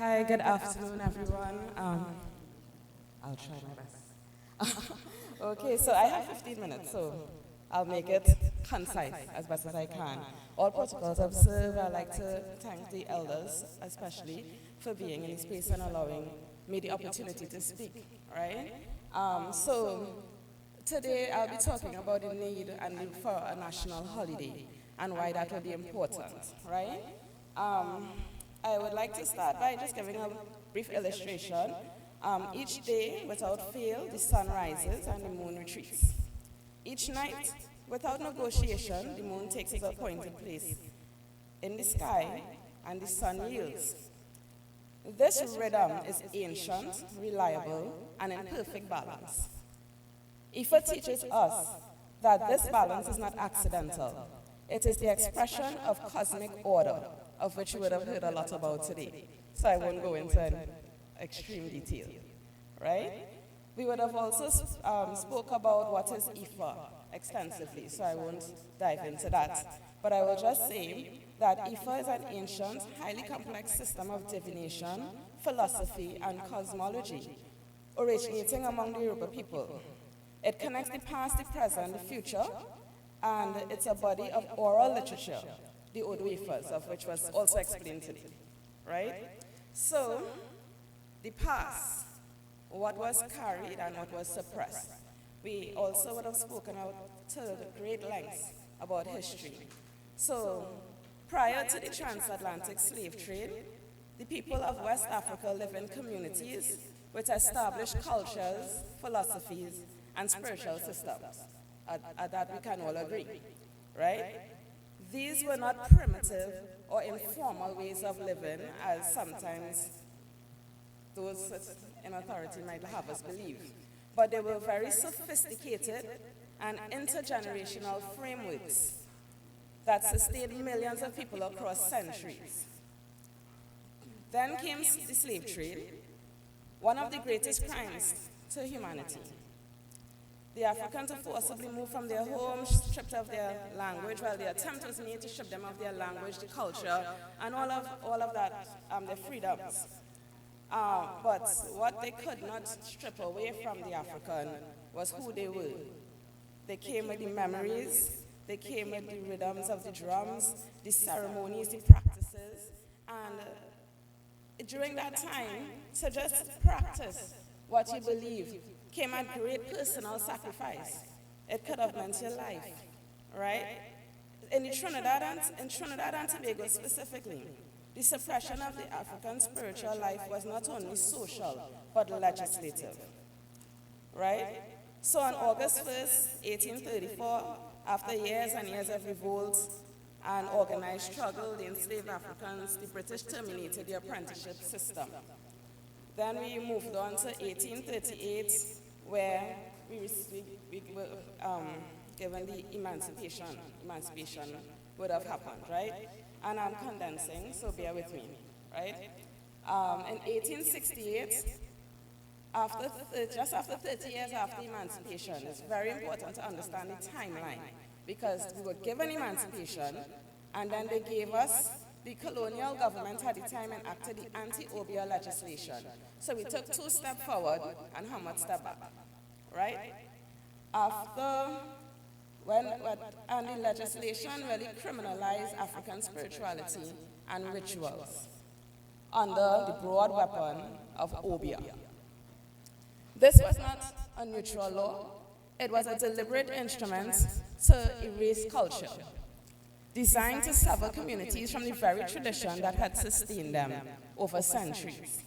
Hi, good afternoon, everyone. I'll try my best. Okay, so I have 15 minutes, so I'll make it concise as best as I can. All protocols observed. I'd like to thank the elders, especially, for being in the space and allowing me the opportunity to speak, right? So today I'll be talking about the need for a national holiday and why that will be important, right? I would like to start by just giving a brief illustration. Each day, without fail, the sun rises and the moon retreats. Each night, without negotiation, the moon takes its appointed place in the sky and the sun yields. This rhythm is ancient, reliable, and in perfect balance. Ifa teaches us that this balance is not accidental. It is the expression of cosmic order, of which you would have heard a lot about today. So I won't go into extreme detail, right? We would have also spoke about what is Ifa extensively, so I won't dive into that. But I will just say that Ifa is an ancient, highly complex system of divination, philosophy, and cosmology, originating among the Yoruba people. It connects the past, the present, the future, and it's a body of oral literature, the Odu Ifas, of which was also explained today, right? So, the past, what was carried and what was suppressed. We also would have spoken out to great lengths about history. So, prior to the transatlantic slave trade, the people of West Africa live in communities with established cultures, philosophies, and spiritual systems. At that we can all agree, right? These were not primitive or informal ways of living, as sometimes those in authority might have us believe. But they were very sophisticated and intergenerational frameworks that sustained millions of people across centuries. Then came the slave trade, one of the greatest crimes to humanity. The Africans were forcibly moved from their homes, stripped of their language, while the attempt was made to strip them of their language, the culture, and all of that, their freedoms. But what they could not strip away from the African was who they were. They came with the memories, they came with the rhythms of the drums, the ceremonies, the practices, and during that time, to just practice what you believe came at great personal sacrifice. It could have meant your life, right? In Trinidad and Tobago specifically, the suppression of the African spiritual life was not only social, but legislative, right? So on August 1st, 1834, after years and years of revolts and organized struggle, the enslaved Africans, the British terminated the apprenticeship system. Then we moved on to 1838, where we were given the emancipation. Emancipation would have happened, right? And I'm condensing, so bear with me, right? In 1868, just after 30 years after emancipation, it's very important to understand the timeline, because we were given emancipation, and then they gave us, the colonial government at the time enacted the anti-obeah legislation. So we took 2 steps forward and how much step back, right? And the legislation really criminalized African spirituality and rituals under the broad weapon of obeah. This was not a neutral law. It was a deliberate instrument to erase culture, designed to sever communities from the very tradition that had sustained them over centuries.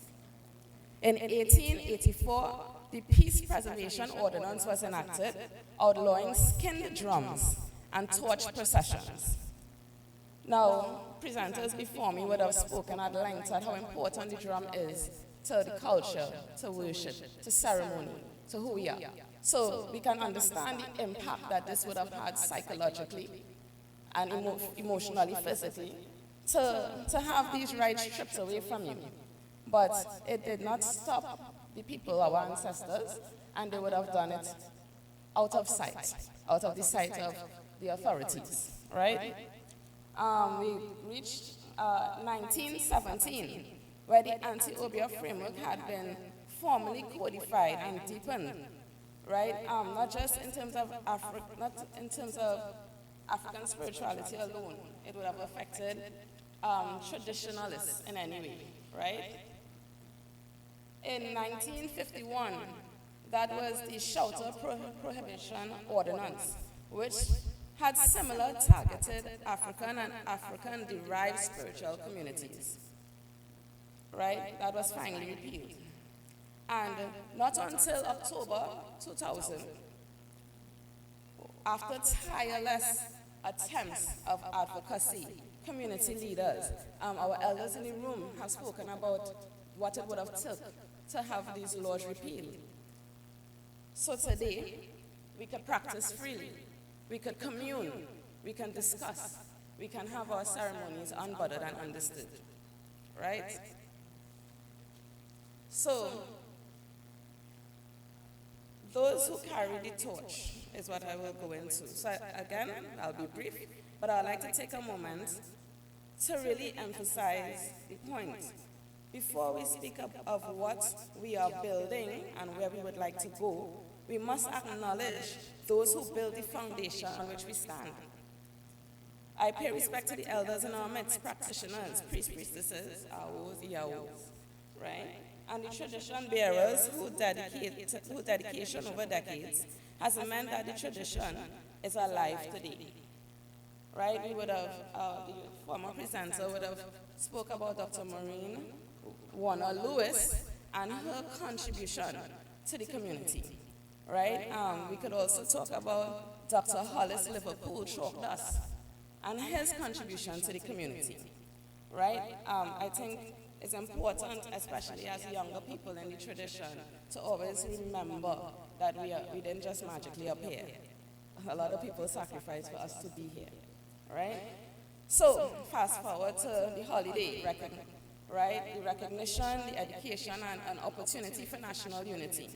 In 1884, the Peace Preservation Ordinance was enacted, outlawing skinned drums and torch processions. Now, presenters before me would have spoken at length at how important the drum is to the culture, to worship, to ceremony, to who we are. So we can understand the impact that this would have had psychologically and emotionally, physically, to have these rights stripped away from you. But it did not stop the people, our ancestors, and they would have done it out of sight, out of the sight of the authorities, right? We reached 1917, where the anti-obia framework had been formally codified and deepened, right? Not just in terms of not in terms of African spirituality alone. It would have affected traditionalists in any way, right? In 1951, that was the Shelter Prohibition Ordinance, which had similar targeted African and African-derived spiritual communities, right? That was finally repealed. And not until October 2000, after tireless attempts of advocacy, community leaders, our elders in the room have spoken about what it would have took to have these laws repealed. So today, we could practice freely, we could commune, we can discuss, we can have our ceremonies unbuttered and understood, right? So, those who carry the torch is what I will go into. So again, I'll be brief, but I'd like to take a moment to really emphasize the point. Before we speak of what we are building and where we would like to go, we must acknowledge those who build the foundation on which we stand. I pay respect to the elders in our midst, practitioners, priests, priestesses, AOs, EAOs, right? And the tradition bearers whose dedication over decades has meant that the tradition is alive today, right? We would have, the former presenter would have spoke about Dr. Maureen Warner Lewis and her contribution to the community, right? We could also talk about Dr. Hollis Liverpool Chalkdust and his contribution to the community, right? I think it's important, especially as younger people in the tradition, to always remember that we didn't just magically appear. A lot of people sacrificed for us to be here, right? So, fast forward to the holiday, right? The recognition, the education, and an opportunity for national unity.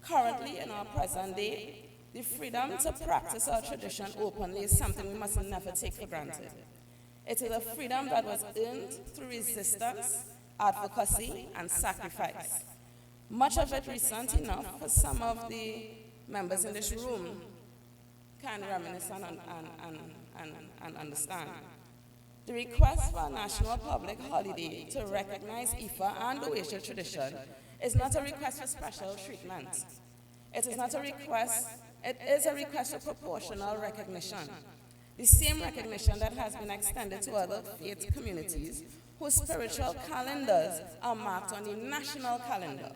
Currently, in our present day, the freedom to practice our tradition openly is something we must never take for granted. It is a freedom that was earned through resistance, advocacy, and sacrifice. Much of it recent enough for some of the members in this room can reminisce and understand. The request for a national public holiday to recognize Ifa and the Oasia tradition is not a request for special treatment. It is not a request, it is a request for proportional recognition. The same recognition that has been extended to other faith communities whose spiritual calendars are marked on the national calendar.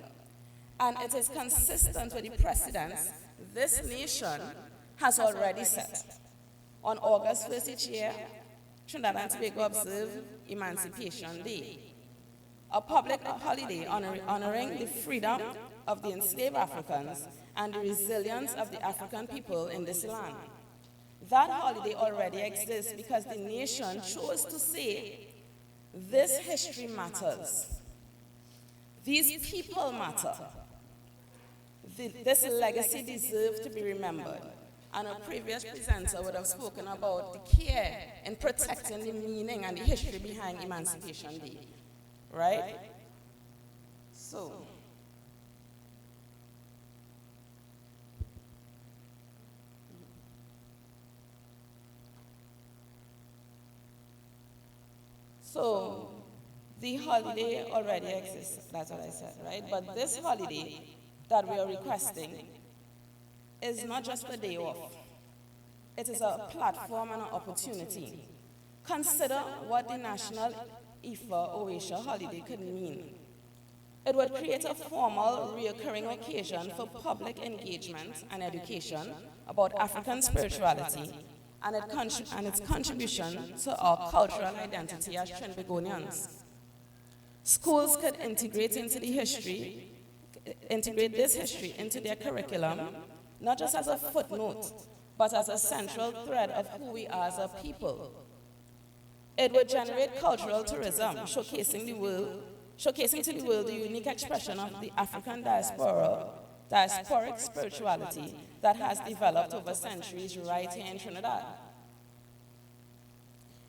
And it is consistent with the precedents this nation has already set. On August 1st each year, Trinidad and Tobago observe Emancipation Day, a public holiday honoring the freedom of the enslaved Africans and the resilience of the African people in this land. That holiday already exists because the nation chose to say, this history matters. These people matter. This legacy deserves to be remembered. And a previous presenter would have spoken about the care in protecting the meaning and the history behind Emancipation Day, right? So the holiday already exists, that's what I said, right? But this holiday that we are requesting is not just a day off. It is a platform and an opportunity. Consider what the National Ifa Oasia holiday could mean. It would create a formal, recurring occasion for public engagement and education about African spirituality and its contribution to our cultural identity as Trinbagonians. Schools could integrate this history into their curriculum, not just as a footnote, but as a central thread of who we are as a people. It would generate cultural tourism, showcasing to the world the unique expression of the African diasporic spirituality that has developed over centuries right here in Trinidad.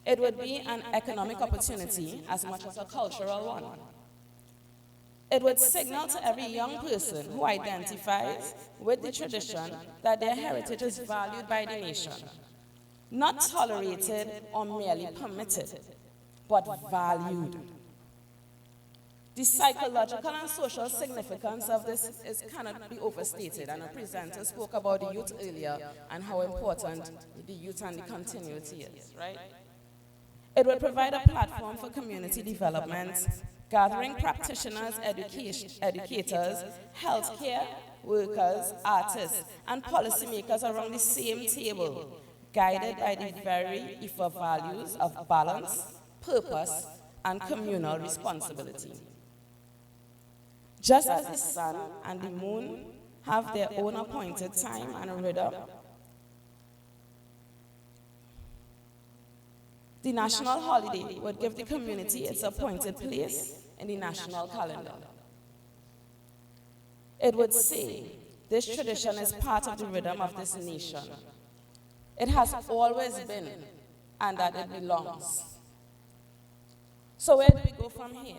It would be an economic opportunity as much as a cultural one. It would signal to every young person who identifies with the tradition that their heritage is valued by the nation, not tolerated or merely permitted, but valued. The psychological and social significance of this cannot be overstated, and a presenter spoke about the youth earlier and how important the youth and the continuity is, right? It would provide a platform for community development, gathering practitioners, educators, healthcare workers, artists, and policymakers around the same table, guided by the very Ifa values of balance, purpose, and communal responsibility. Just as the sun and the moon have their own appointed time and rhythm, the national holiday would give the community its appointed place in the national calendar. It would say, this tradition is part of the rhythm of this nation. It has always been, and that it belongs. So where do we go from here?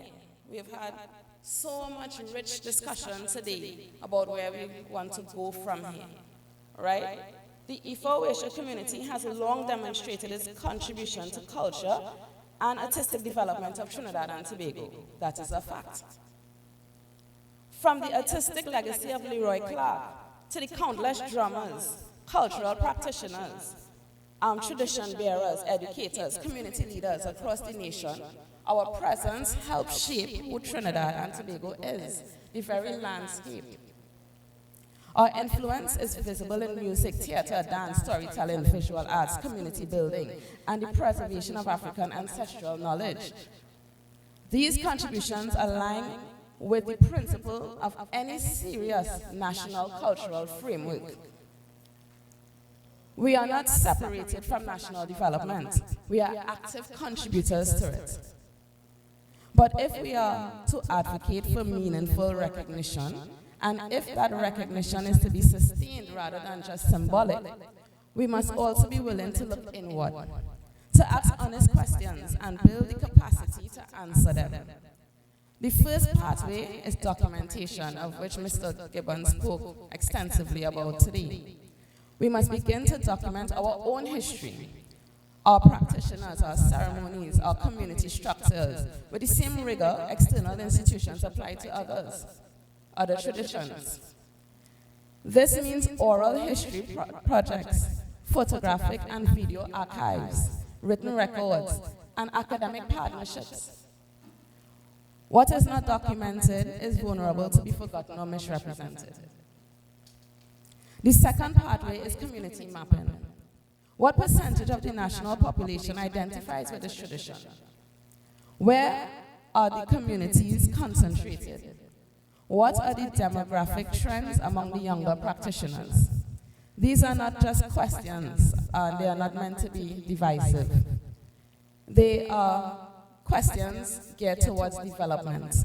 We've had so much rich discussion today about where we want to go from here, right? The Ifa community has long demonstrated its contribution to culture and artistic development of Trinidad and Tobago. That is a fact. From the artistic legacy of Leroy Clark to the countless drummers, cultural practitioners, tradition bearers, educators, community leaders across the nation, our presence helps shape who Trinidad and Tobago is, the very landscape. Our influence is visible in music, theater, dance, storytelling, visual arts, community building, and the preservation of African ancestral knowledge. These contributions align with the principle of any serious national cultural framework. We are not separated from national development. We are active contributors to it. But if we are to advocate for meaningful recognition, and if that recognition is to be sustained rather than just symbolic, we must also be willing to look inward, to ask honest questions and build the capacity to answer them. The first pathway is documentation, of which Mr. Gibbons spoke extensively about today. We must begin to document our own history, our practitioners, our ceremonies, our community structures, with the same rigor external institutions apply to other traditions. This means oral history projects, photographic and video archives, written records, and academic partnerships. What is not documented is vulnerable to be forgotten or misrepresented. The second pathway is community mapping. What percentage of the national population identifies with this tradition? Where are the communities concentrated? What are the demographic trends among the younger practitioners? These are not just questions, they are not meant to be divisive. They are questions geared towards development.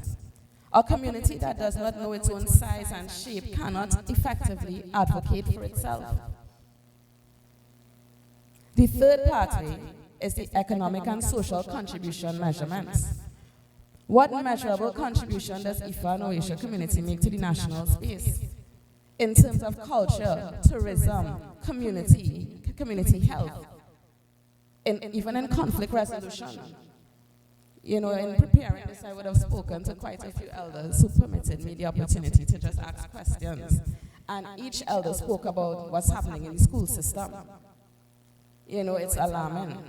A community that does not know its own size and shape cannot effectively advocate for itself. The third pathway is the economic and social contribution measurements. What measurable contribution does Ifa and Oesha community make to the national space in terms of culture, tourism, community health, even in conflict resolution? You know, in preparing this, I would have spoken to quite a few elders who permitted me the opportunity to just ask questions. And each elder spoke about what's happening in the school system. You know, it's alarming.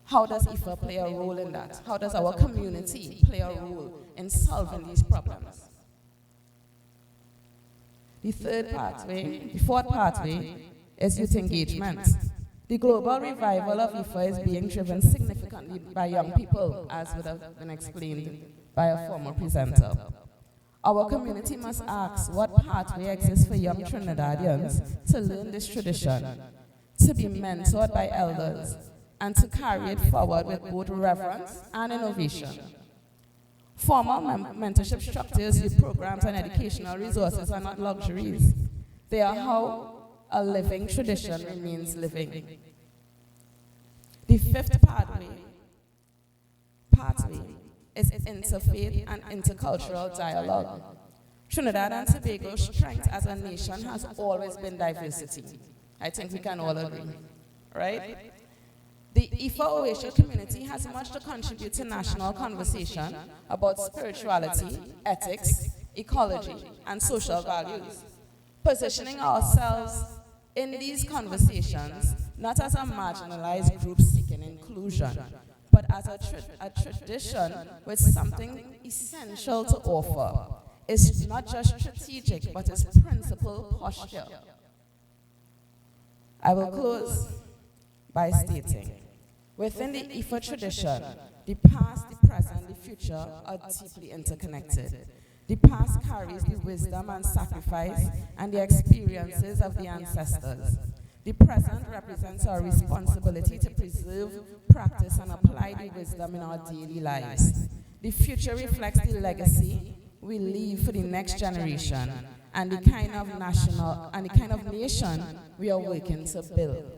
How does Ifa play a role in that? How does our community play a role in solving these problems? The fourth pathway is youth engagement. The global revival of Ifa is being driven significantly by young people, as would have been explained by a former presenter. Our community must ask what pathway exists for young Trinidadians to learn this tradition, to be mentored by elders, and to carry it forward with both reverence and innovation. Formal mentorship structures, youth programs, and educational resources are not luxuries. They are how a living tradition remains living. The fifth pathway is interfaith and intercultural dialogue. Trinidad and Tobago's strength as a nation has always been diversity. I think we can all agree, right? The Ifa community has much to contribute to national conversation about spirituality, ethics, ecology, and social values. Positioning ourselves in these conversations not as a marginalized group seeking inclusion, but as a tradition with something essential to offer, is not just strategic, but is principal posture. I will close by stating, within the Ifa tradition, the past, the present, the future are deeply interconnected. The past carries the wisdom and sacrifice and the experiences of the ancestors. The present represents our responsibility to preserve, practice, and apply the wisdom in our daily lives. The future reflects the legacy we leave for the next generation and the kind of nation we are working to build.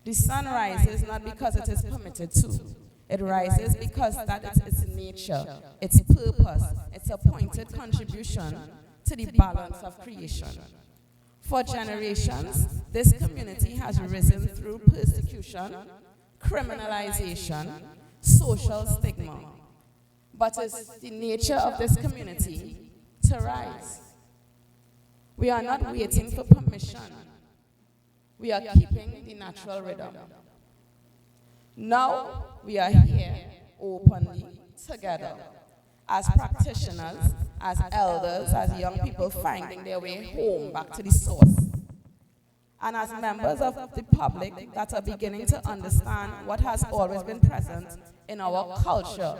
The sun rises not because it is permitted to. It rises because that is its nature, its purpose, its appointed contribution to the balance of creation. For generations, this community has risen through persecution, criminalization, social stigma. But it's the nature of this community to rise. We are not waiting for permission. We are keeping the natural rhythm. Now we are here openly together as practitioners, as elders, as young people finding their way home back to the source, and as members of the public that are beginning to understand what has always been present in our culture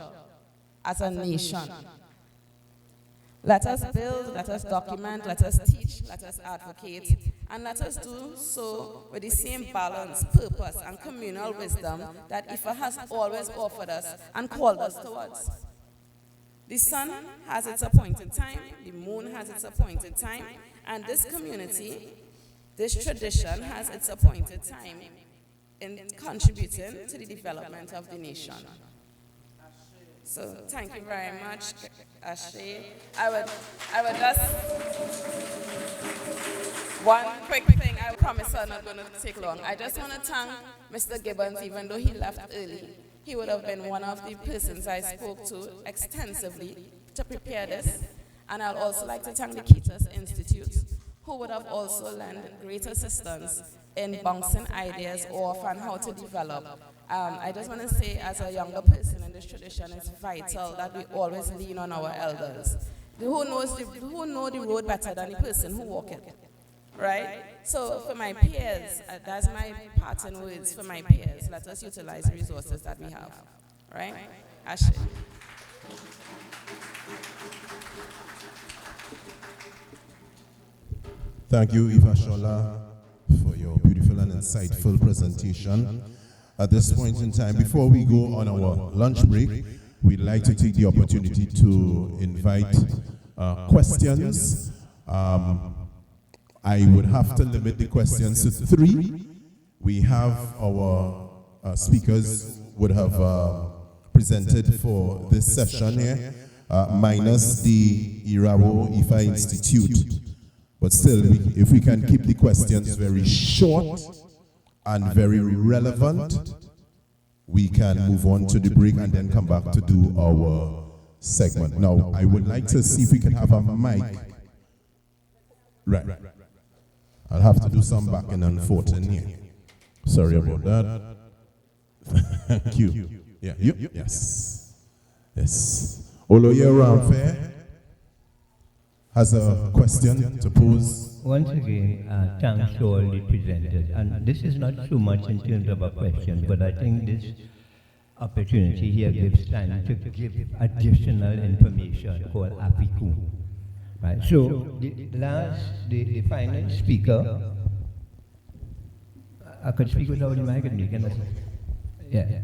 as a nation. Let us build, let us document, let us teach, let us advocate, and let us do so with the same balance, purpose, and communal wisdom that Ifa has always offered us and called us towards. The sun has its appointed time, the moon has its appointed time, and this community, this tradition has its appointed time in contributing to the development of the nation. So thank you very much, Ashley. I would just, one quick thing, I promise I'm not going to take long. I just want to thank Mr. Gibbons, even though he left early. He would have been one of the persons I spoke to extensively to prepare this. And I'd also like to thank the Ketas Institute, who would have also lent great assistance in bouncing ideas off and how to develop. I just want to say, as a younger person in this tradition, it's vital that we always lean on our elders, who know the road better than the person who walks it, right? So for my peers, that's my parting words for my peers. Let us utilize the resources that we have, right? Ashley. Thank you, Ifasola, for your beautiful and insightful presentation. At this point in time, before we go on our lunch break, we'd like to take the opportunity to invite questions. I would have to limit the questions to 3. We have our speakers would have presented for this session here, minus the Irawo Ifa Institute. But still, if we can keep the questions very short and very relevant, we can move on to the break and then come back to do our segment. Now, I would like to see if we can have a mic. Right. I'll have to do some backing and forth in here. Sorry about that. Thank you. Yeah, you? Yes. Yes. Oloye Ramfair has a question to pose. Once again, thanks to all the presenters. And this is not so much in terms of a question, but I think this opportunity here gives time to give additional information called APICU. Right. So the final speaker, I could speak without the mic, and you can. Yeah.